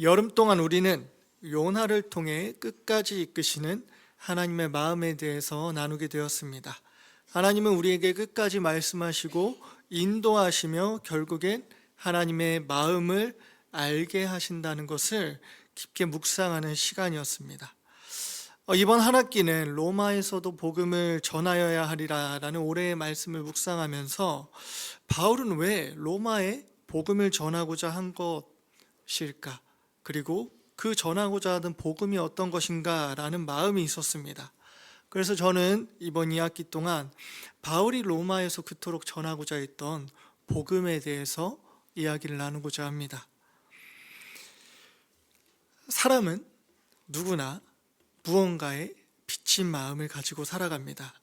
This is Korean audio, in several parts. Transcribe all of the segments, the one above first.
여름 동안 우리는 요나를 통해 끝까지 이끄시는 하나님의 마음에 대해서 나누게 되었습니다. 하나님은 우리에게 끝까지 말씀하시고 인도하시며 결국엔 하나님의 마음을 알게 하신다는 것을 깊게 묵상하는 시간이었습니다. 이번 한 학기는 로마에서도 복음을 전하여야 하리라라는 올해의 말씀을 묵상하면서 바울은 왜 로마에 복음을 전하고자 한 것일까? 그리고 그 전하고자 하던 복음이 어떤 것인가라는 마음이 있었습니다. 그래서 저는 이번 2학기 동안 바울이 로마에서 그토록 전하고자 했던 복음에 대해서 이야기를 나누고자 합니다. 사람은 누구나 무언가에 빚진 마음을 가지고 살아갑니다.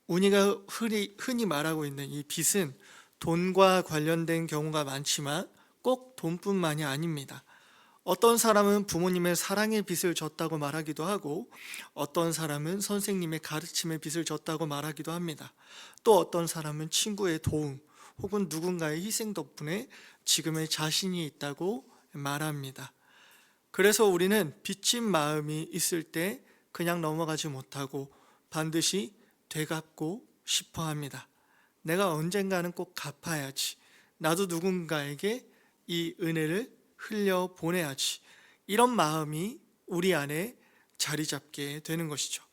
우리가 흔히 말하고 있는 이 빚은 돈과 관련된 경우가 많지만 꼭 돈뿐만이 아닙니다. 어떤 사람은 부모님의 사랑의 빚을 졌다고 말하기도 하고, 어떤 사람은 선생님의 가르침의 빚을 졌다고 말하기도 합니다. 또 어떤 사람은 친구의 도움 혹은 누군가의 희생 덕분에 지금의 자신이 있다고 말합니다. 그래서 우리는 빚진 마음이 있을 때 그냥 넘어가지 못하고 반드시 되갚고 싶어 합니다. 내가 언젠가는 꼭 갚아야지. 나도 누군가에게 이 은혜를 흘려 보내야지. 이런 마음이 우리 안에 자리 잡게 되는 것이죠.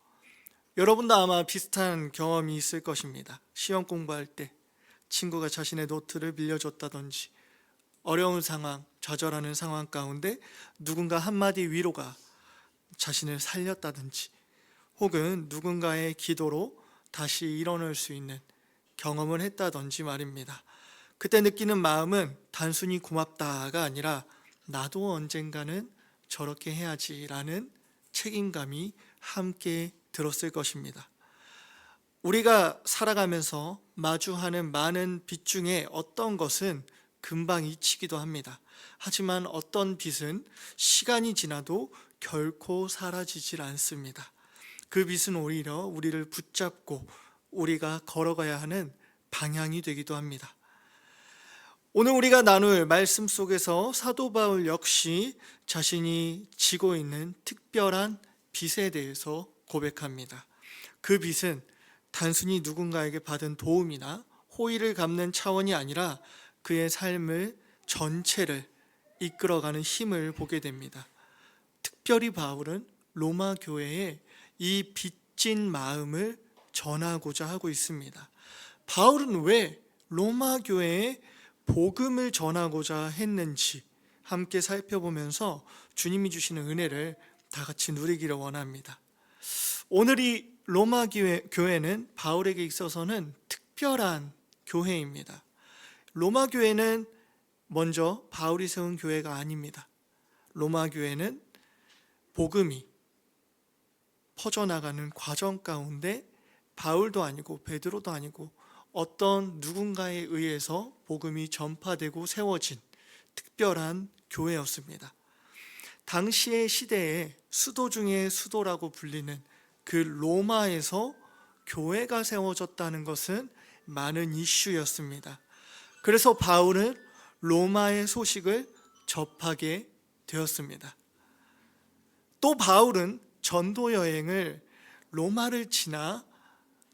여러분도 아마 비슷한 경험이 있을 것입니다. 시험 공부할 때 친구가 자신의 노트를 빌려줬다든지, 어려운 상황, 좌절하는 상황 가운데 누군가 한마디 위로가 자신을 살렸다든지, 혹은 누군가의 기도로 다시 일어날 수 있는 경험을 했다든지 말입니다. 그때 느끼는 마음은 단순히 고맙다가 아니라 나도 언젠가는 저렇게 해야지라는 책임감이 함께 들었을 것입니다. 우리가 살아가면서 마주하는 많은 빚 중에 어떤 것은 금방 잊히기도 합니다. 하지만 어떤 빚은 시간이 지나도 결코 사라지질 않습니다. 그 빚은 오히려 우리를 붙잡고 우리가 걸어가야 하는 방향이 되기도 합니다. 오늘 우리가 나눌 말씀 속에서 사도 바울 역시 자신이 지고 있는 특별한 빚에 대해서 고백합니다. 그 빚은 단순히 누군가에게 받은 도움이나 호의를 갚는 차원이 아니라 그의 삶을 전체를 이끌어가는 힘을 보게 됩니다. 특별히 바울은 로마 교회에 이 빚진 마음을 전하고자 하고 있습니다. 바울은 왜 로마 교회에 복음을 전하고자 했는지 함께 살펴보면서 주님이 주시는 은혜를 다 같이 누리기를 원합니다. 오늘 이 로마 교회는 바울에게 있어서는 특별한 교회입니다. 로마 교회는 먼저 바울이 세운 교회가 아닙니다. 로마 교회는 복음이 퍼져나가는 과정 가운데 바울도 아니고 베드로도 아니고 어떤 누군가에 의해서 복음이 전파되고 세워진 특별한 교회였습니다. 당시의 시대에 수도 중에 수도라고 불리는 그 로마에서 교회가 세워졌다는 것은 많은 이슈였습니다. 그래서 바울은 로마의 소식을 접하게 되었습니다. 또 바울은 전도 여행을 로마를 지나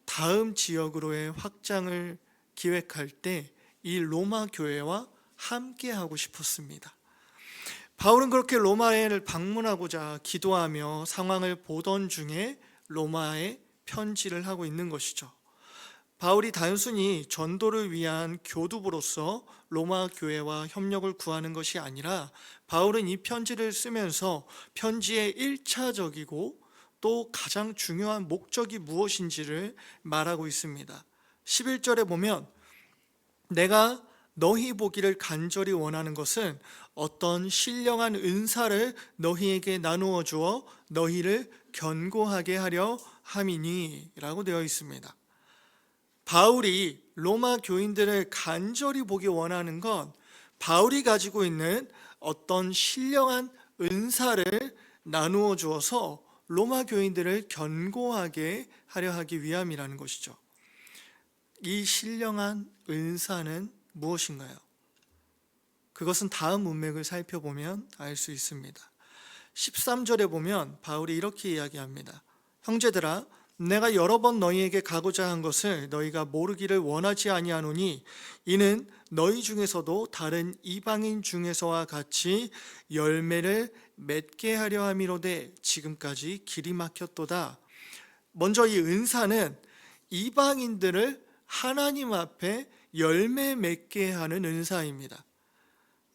다음 지역으로의 확장을 기획할 때 이 로마 교회와 함께 하고 싶었습니다. 바울은 그렇게 로마를 방문하고자 기도하며 상황을 보던 중에 로마에 편지를 하고 있는 것이죠. 바울이 단순히 전도를 위한 교두보로서 로마 교회와 협력을 구하는 것이 아니라 바울은 이 편지를 쓰면서 편지의 1차적이고 또 가장 중요한 목적이 무엇인지를 말하고 있습니다. 11절에 보면 내가 너희 보기를 간절히 원하는 것은 어떤 신령한 은사를 너희에게 나누어 주어 너희를 견고하게 하려 함이니 라고 되어 있습니다. 바울이 로마 교인들을 간절히 보기 원하는 건 바울이 가지고 있는 어떤 신령한 은사를 나누어 주어서 로마 교인들을 견고하게 하려 하기 위함이라는 것이죠. 이 신령한 은사는 무엇인가요? 그것은 다음 문맥을 살펴보면 알 수 있습니다. 13절에 보면 바울이 이렇게 이야기합니다. 형제들아, 내가 여러 번 너희에게 가고자 한 것을 너희가 모르기를 원하지 아니하노니 이는 너희 중에서도 다른 이방인 중에서와 같이 열매를 맺게 하려 함이로되 지금까지 길이 막혔도다. 먼저 이 은사는 이방인들을 하나님 앞에 열매 맺게 하는 은사입니다.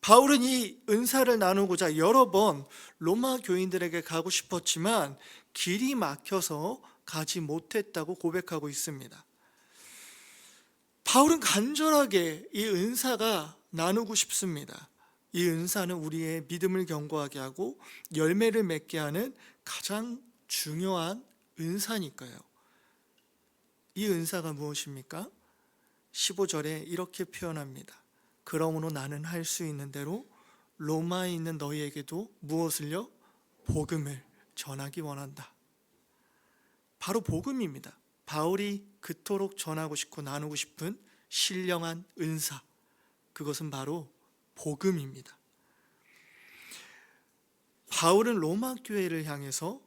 바울은 이 은사를 나누고자 여러 번 로마 교인들에게 가고 싶었지만 길이 막혀서 가지 못했다고 고백하고 있습니다. 바울은 간절하게 이 은사가 나누고 싶습니다. 이 은사는 우리의 믿음을 견고하게 하고 열매를 맺게 하는 가장 중요한 은사니까요. 이 은사가 무엇입니까? 15절에 이렇게 표현합니다. 그러므로 나는 할 수 있는 대로 로마에 있는 너희에게도 무엇을요? 복음을 전하기 원한다. 바로 복음입니다. 바울이 그토록 전하고 싶고 나누고 싶은 신령한 은사, 그것은 바로 복음입니다. 바울은 로마 교회를 향해서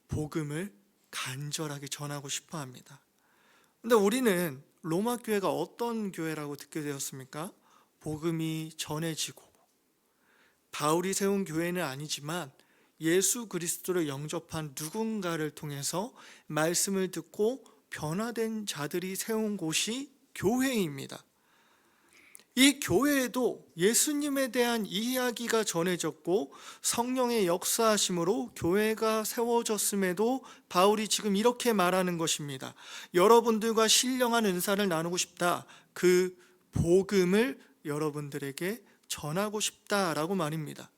복음을 간절하게 전하고 싶어 합니다. 그런데 우리는 로마 교회가 어떤 교회라고 듣게 되었습니까? 복음이 전해지고, 바울이 세운 교회는 아니지만 예수 그리스도를 영접한 누군가를 통해서 말씀을 듣고 변화된 자들이 세운 곳이 교회입니다. 이 교회에도 예수님에 대한 이야기가 전해졌고 성령의 역사하심으로 교회가 세워졌음에도 바울이 지금 이렇게 말하는 것입니다. 여러분들과 신령한 은사를 나누고 싶다. 그 복음을 여러분들에게 전하고 싶다라고 말입니다.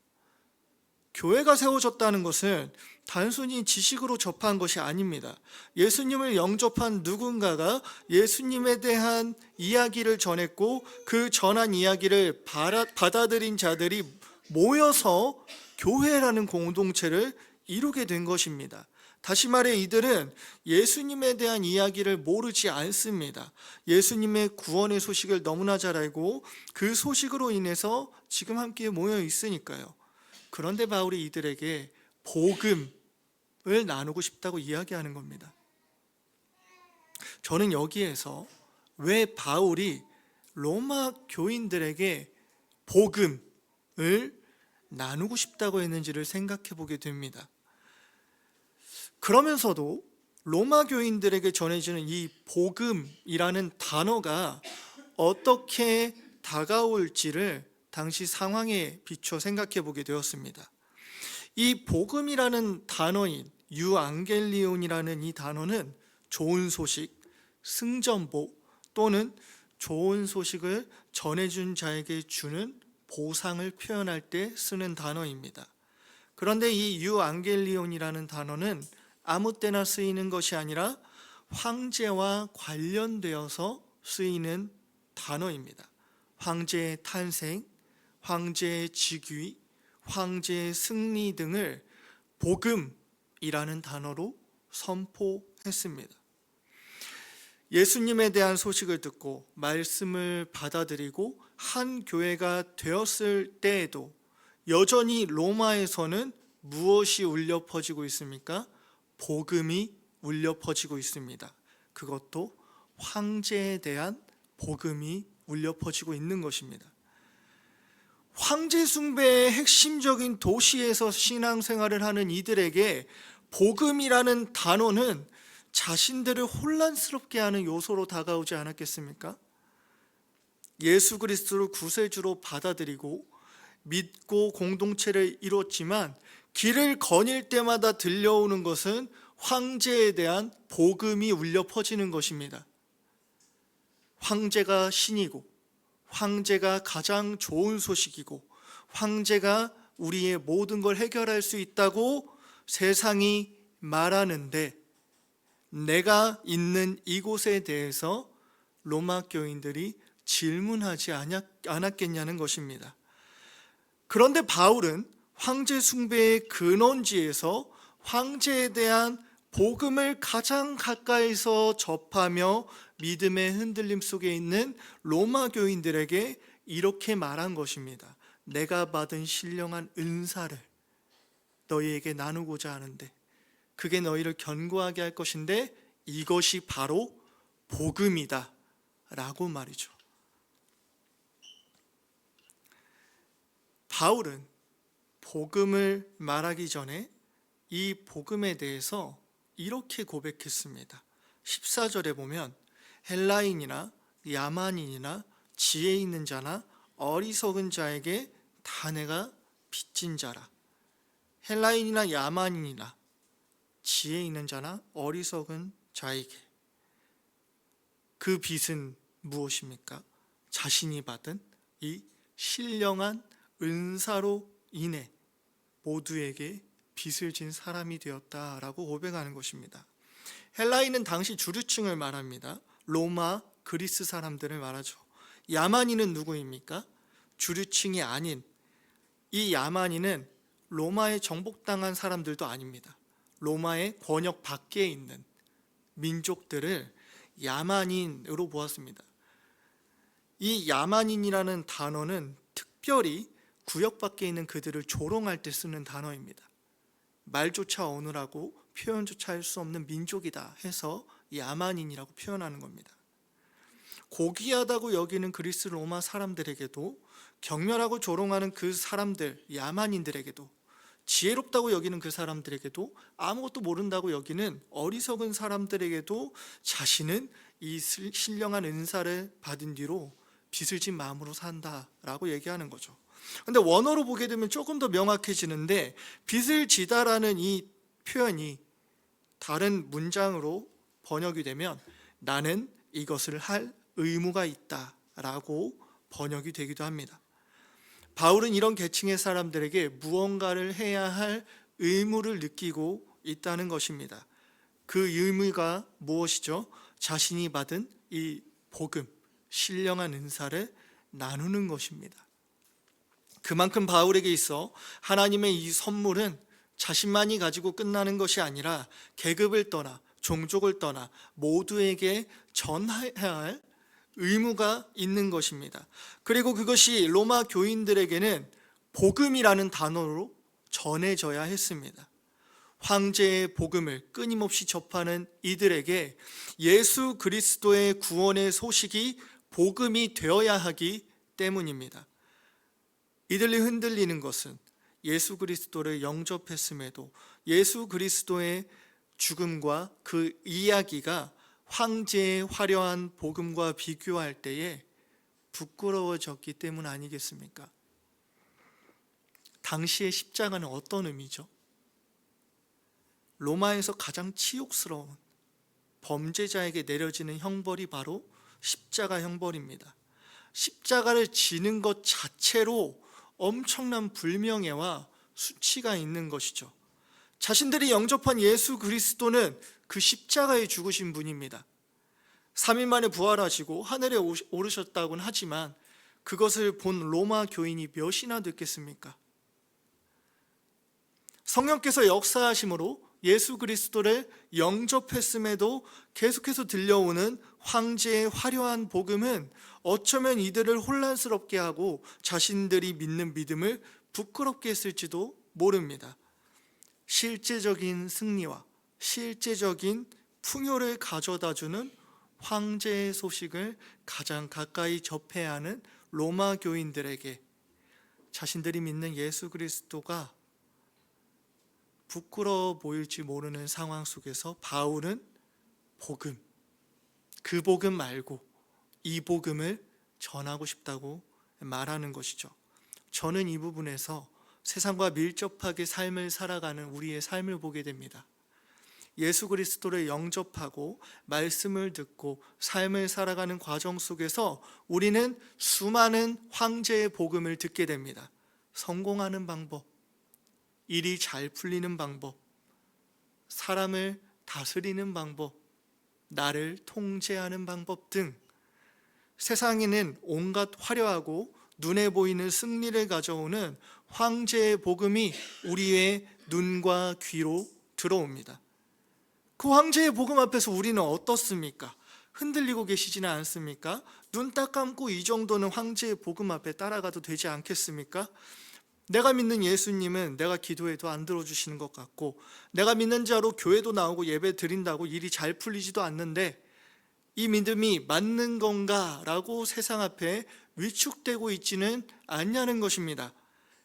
교회가 세워졌다는 것은 단순히 지식으로 접한 것이 아닙니다. 예수님을 영접한 누군가가 예수님에 대한 이야기를 전했고 그 전한 이야기를 받아들인 자들이 모여서 교회라는 공동체를 이루게 된 것입니다. 다시 말해 이들은 예수님에 대한 이야기를 모르지 않습니다. 예수님의 구원의 소식을 너무나 잘 알고 그 소식으로 인해서 지금 함께 모여 있으니까요. 그런데 바울이 이들에게 복음을 나누고 싶다고 이야기하는 겁니다. 저는 여기에서 왜 바울이 로마 교인들에게 복음을 나누고 싶다고 했는지를 생각해 보게 됩니다. 그러면서도 로마 교인들에게 전해지는 이 복음이라는 단어가 어떻게 다가올지를 당시 상황에 비춰 생각해 보게 되었습니다. 이 복음이라는 단어인 유앙겔리온이라는 이 단어는 좋은 소식, 승전보 또는 좋은 소식을 전해준 자에게 주는 보상을 표현할 때 쓰는 단어입니다. 그런데 이 유앙겔리온이라는 단어는 아무 때나 쓰이는 것이 아니라 황제와 관련되어서 쓰이는 단어입니다. 황제의 탄생, 황제의 즉위, 황제의 승리 등을 복음이라는 단어로 선포했습니다. 예수님에 대한 소식을 듣고 말씀을 받아들이고 한 교회가 되었을 때에도 여전히 로마에서는 무엇이 울려 퍼지고 있습니까? 복음이 울려 퍼지고 있습니다. 그것도 황제에 대한 복음이 울려 퍼지고 있는 것입니다. 황제 숭배의 핵심적인 도시에서 신앙생활을 하는 이들에게 복음이라는 단어는 자신들을 혼란스럽게 하는 요소로 다가오지 않았겠습니까? 예수 그리스도를 구세주로 받아들이고 믿고 공동체를 이뤘지만 길을 거닐 때마다 들려오는 것은 황제에 대한 복음이 울려 퍼지는 것입니다. 황제가 신이고 황제가 가장 좋은 소식이고 황제가 우리의 모든 걸 해결할 수 있다고 세상이 말하는데 내가 있는 이곳에 대해서 로마 교인들이 질문하지 않았겠냐는 것입니다. 그런데 바울은 황제 숭배의 근원지에서 황제에 대한 복음을 가장 가까이서 접하며 믿음의 흔들림 속에 있는 로마 교인들에게 이렇게 말한 것입니다. 내가 받은 신령한 은사를 너희에게 나누고자 하는데, 그게 너희를 견고하게 할 것인데 이것이 바로 복음이다 라고 말이죠. 바울은 복음을 말하기 전에 이 복음에 대해서 이렇게 고백했습니다. 14절에 보면 헬라인이나 야만인이나 지혜 있는 자나 어리석은 자에게 다 내가 빚진 자라. 헬라인이나 야만인이나 지혜 있는 자나 어리석은 자에게 그 빚은 무엇입니까? 자신이 받은 이 신령한 은사로 인해 모두에게 빚을 진 사람이 되었다라고 고백하는 것입니다. 헬라인은 당시 주류층을 말합니다. 로마, 그리스 사람들을 말하죠. 야만인은 누구입니까? 주류층이 아닌 이 야만인은 로마에 정복당한 사람들도 아닙니다. 로마의 권역 밖에 있는 민족들을 야만인으로 보았습니다. 이 야만인이라는 단어는 특별히 구역 밖에 있는 그들을 조롱할 때 쓰는 단어입니다. 말조차 어눌하고 표현조차 할 수 없는 민족이다 해서 야만인이라고 표현하는 겁니다. 고귀하다고 여기는 그리스 로마 사람들에게도, 격렬하고 조롱하는 그 사람들 야만인들에게도, 지혜롭다고 여기는 그 사람들에게도, 아무것도 모른다고 여기는 어리석은 사람들에게도 자신은 이 신령한 은사를 받은 뒤로 빚을 진 마음으로 산다라고 얘기하는 거죠. 근데 원어로 보게 되면 조금 더 명확해지는데, 빚을 지다라는 이 표현이 다른 문장으로 번역이 되면 나는 이것을 할 의무가 있다라고 번역이 되기도 합니다. 바울은 이런 계층의 사람들에게 무언가를 해야 할 의무를 느끼고 있다는 것입니다. 그 의무가 무엇이죠? 자신이 받은 이 복음, 신령한 은사를 나누는 것입니다. 그만큼 바울에게 있어 하나님의 이 선물은 자신만이 가지고 끝나는 것이 아니라 계급을 떠나 종족을 떠나 모두에게 전해야 할 의무가 있는 것입니다. 그리고 그것이 로마 교인들에게는 복음이라는 단어로 전해져야 했습니다. 황제의 복음을 끊임없이 접하는 이들에게 예수 그리스도의 구원의 소식이 복음이 되어야 하기 때문입니다. 이들이 흔들리는 것은 예수 그리스도를 영접했음에도 예수 그리스도의 죽음과 그 이야기가 황제의 화려한 복음과 비교할 때에 부끄러워졌기 때문 아니겠습니까? 당시의 십자가는 어떤 의미죠? 로마에서 가장 치욕스러운 범죄자에게 내려지는 형벌이 바로 십자가 형벌입니다. 십자가를 지는 것 자체로 엄청난 불명예와 수치가 있는 것이죠. 자신들이 영접한 예수 그리스도는 그 십자가에 죽으신 분입니다. 3일 만에 부활하시고 하늘에 오르셨다고는 하지만 그것을 본 로마 교인이 몇이나 됐겠습니까? 성령께서 역사하심으로 예수 그리스도를 영접했음에도 계속해서 들려오는 황제의 화려한 복음은 어쩌면 이들을 혼란스럽게 하고 자신들이 믿는 믿음을 부끄럽게 했을지도 모릅니다. 실제적인 승리와 실제적인 풍요를 가져다주는 황제의 소식을 가장 가까이 접해야 하는 로마 교인들에게 자신들이 믿는 예수 그리스도가 부끄러워 보일지 모르는 상황 속에서 바울은 복음, 그 복음 말고 이 복음을 전하고 싶다고 말하는 것이죠. 저는 이 부분에서 세상과 밀접하게 삶을 살아가는 우리의 삶을 보게 됩니다. 예수 그리스도를 영접하고 말씀을 듣고 삶을 살아가는 과정 속에서 우리는 수많은 황제의 복음을 듣게 됩니다. 성공하는 방법, 일이 잘 풀리는 방법, 사람을 다스리는 방법, 나를 통제하는 방법 등 세상에는 온갖 화려하고 눈에 보이는 승리를 가져오는 황제의 복음이 우리의 눈과 귀로 들어옵니다. 그 황제의 복음 앞에서 우리는 어떻습니까? 흔들리고 계시지는 않습니까? 눈 딱 감고 이 정도는 황제의 복음 앞에 따라가도 되지 않겠습니까? 내가 믿는 예수님은 내가 기도해도 안 들어주시는 것 같고, 내가 믿는 자로 교회도 나오고 예배 드린다고 일이 잘 풀리지도 않는데 이 믿음이 맞는 건가? 라고 세상 앞에 위축되고 있지는 않냐는 것입니다.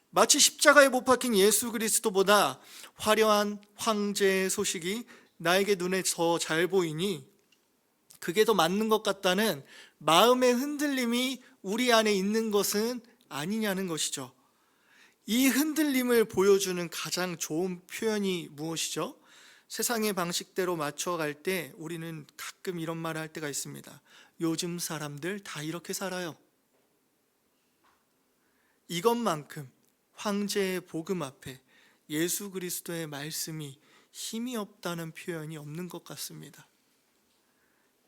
마치 십자가에 못 박힌 예수 그리스도보다 화려한 황제의 소식이 나에게 눈에 더 잘 보이니 그게 더 맞는 것 같다는 마음의 흔들림이 우리 안에 있는 것은 아니냐는 것이죠. 이 흔들림을 보여주는 가장 좋은 표현이 무엇이죠? 세상의 방식대로 맞춰갈 때 우리는 가끔 이런 말을 할 때가 있습니다. 요즘 사람들 다 이렇게 살아요. 이것만큼 황제의 복음 앞에 예수 그리스도의 말씀이 힘이 없다는 표현이 없는 것 같습니다.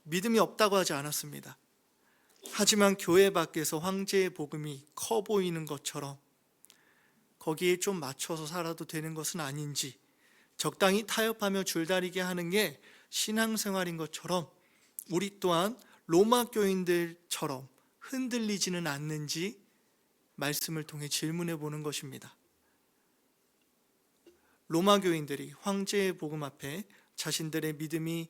믿음이 없다고 하지 않았습니다. 하지만 교회 밖에서 황제의 복음이 커 보이는 것처럼 거기에 좀 맞춰서 살아도 되는 것은 아닌지, 적당히 타협하며 줄다리기 하는 게 신앙생활인 것처럼 우리 또한 로마 교인들처럼 흔들리지는 않는지 말씀을 통해 질문해 보는 것입니다. 로마 교인들이 황제의 복음 앞에 자신들의 믿음이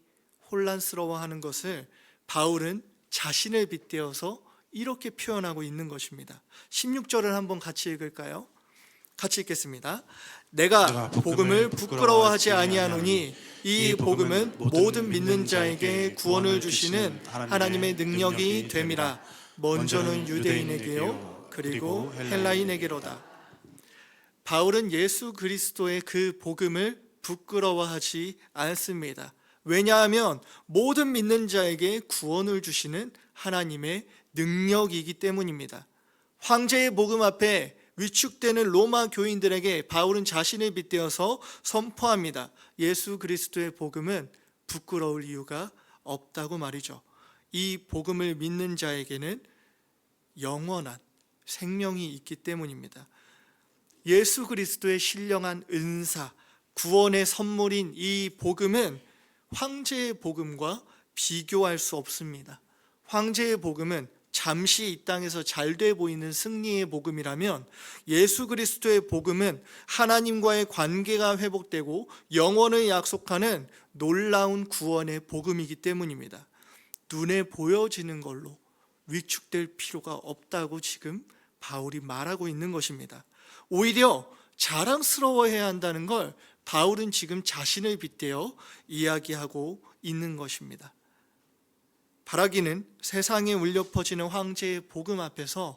혼란스러워하는 것을 바울은 자신을 빗대어서 이렇게 표현하고 있는 것입니다. 16절을 한번 같이 읽을까요? 같이 읽겠습니다. 내가 복음을 부끄러워하지 아니하노니 이 복음은 모든 믿는 자에게 구원을 주시는 하나님의 능력이 됨이라. 먼저는 유대인에게요 그리고 헬라인에게로다. 바울은 예수 그리스도의 그 복음을 부끄러워하지 않습니다. 왜냐하면 모든 믿는 자에게 구원을 주시는 하나님의 능력이기 때문입니다. 황제의 복음 앞에 위축되는 로마 교인들에게 바울은 자신을 빗대어서 선포합니다. 예수 그리스도의 복음은 부끄러울 이유가 없다고 말이죠. 이 복음을 믿는 자에게는 영원한 생명이 있기 때문입니다. 예수 그리스도의 신령한 은사, 구원의 선물인 이 복음은 황제의 복음과 비교할 수 없습니다. 황제의 복음은 잠시 이 땅에서 잘돼 보이는 승리의 복음이라면 예수 그리스도의 복음은 하나님과의 관계가 회복되고 영원을 약속하는 놀라운 구원의 복음이기 때문입니다. 눈에 보여지는 걸로 위축될 필요가 없다고 지금 바울이 말하고 있는 것입니다. 오히려 자랑스러워해야 한다는 걸 바울은 지금 자신을 빗대어 이야기하고 있는 것입니다. 바라기는 세상에 울려 퍼지는 황제의 복음 앞에서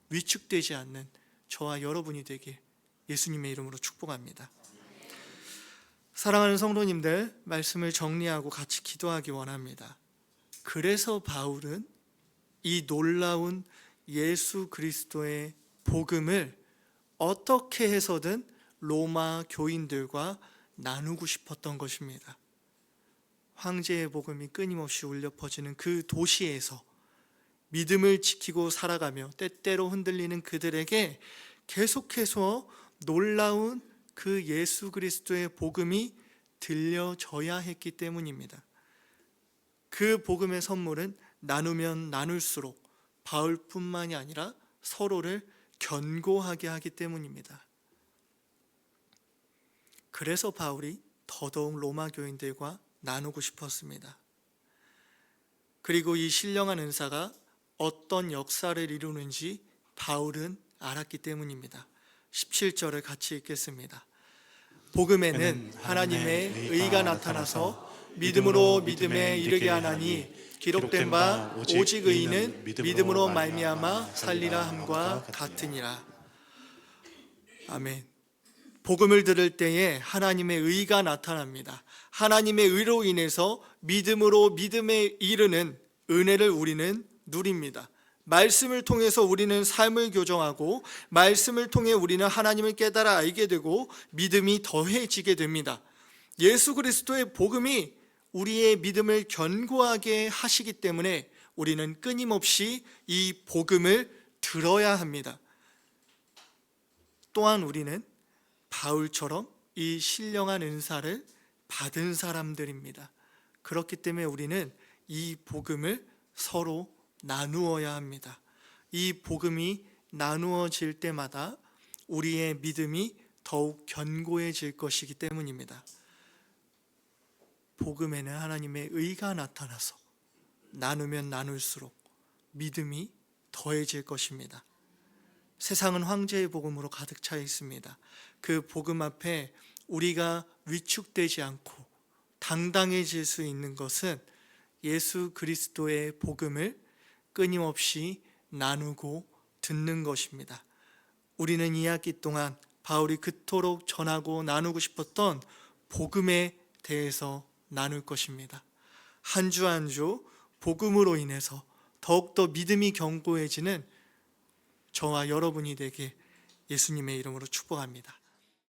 위축되지 않는 저와 여러분이 되길 예수님의 이름으로 축복합니다. 사랑하는 성도님들, 말씀을 정리하고 같이 기도하기 원합니다. 그래서 바울은 이 놀라운 예수 그리스도의 복음을 어떻게 해서든 로마 교인들과 나누고 싶었던 것입니다. 황제의 복음이 끊임없이 울려 퍼지는 그 도시에서 믿음을 지키고 살아가며 때때로 흔들리는 그들에게 계속해서 놀라운 그 예수 그리스도의 복음이 들려져야 했기 때문입니다. 그 복음의 선물은 나누면 나눌수록 바울뿐만이 아니라 서로를 견고하게 하기 때문입니다. 그래서 바울이 더더욱 로마 교인들과 나누고 싶었습니다. 그리고 이 신령한 은사가 어떤 역사를 이루는지 바울은 알았기 때문입니다. 17절을 같이 읽겠습니다. 복음에는 하나님의 의가 나타나서 믿음으로 믿음에 이르게 하나니 기록된 바 오직 의인은 믿음으로 말미암아 살리라 함과 같으니라. 아멘. 복음을 들을 때에 하나님의 의가 나타납니다. 하나님의 의로 인해서 믿음으로 믿음에 이르는 은혜를 우리는 누립니다. 말씀을 통해서 우리는 삶을 교정하고 말씀을 통해 우리는 하나님을 깨달아 알게 되고 믿음이 더해지게 됩니다. 예수 그리스도의 복음이 우리의 믿음을 견고하게 하시기 때문에 우리는 끊임없이 이 복음을 들어야 합니다. 또한 우리는 바울처럼 이 신령한 은사를 받은 사람들입니다. 그렇기 때문에 우리는 이 복음을 서로 나누어야 합니다. 이 복음이 나누어질 때마다 우리의 믿음이 더욱 견고해질 것이기 때문입니다. 복음에는 하나님의 의가 나타나서 나누면 나눌수록 믿음이 더해질 것입니다. 세상은 황제의 복음으로 가득 차 있습니다. 그 복음 앞에 우리가 위축되지 않고 당당해질 수 있는 것은 예수 그리스도의 복음을 끊임없이 나누고 듣는 것입니다. 우리는 이 학기 동안 바울이 그토록 전하고 나누고 싶었던 복음에 대해서 나눌 것입니다. 한 주 한 주 복음으로 인해서 더욱더 믿음이 견고해지는 저와 여러분이 되게 예수님의 이름으로 축복합니다.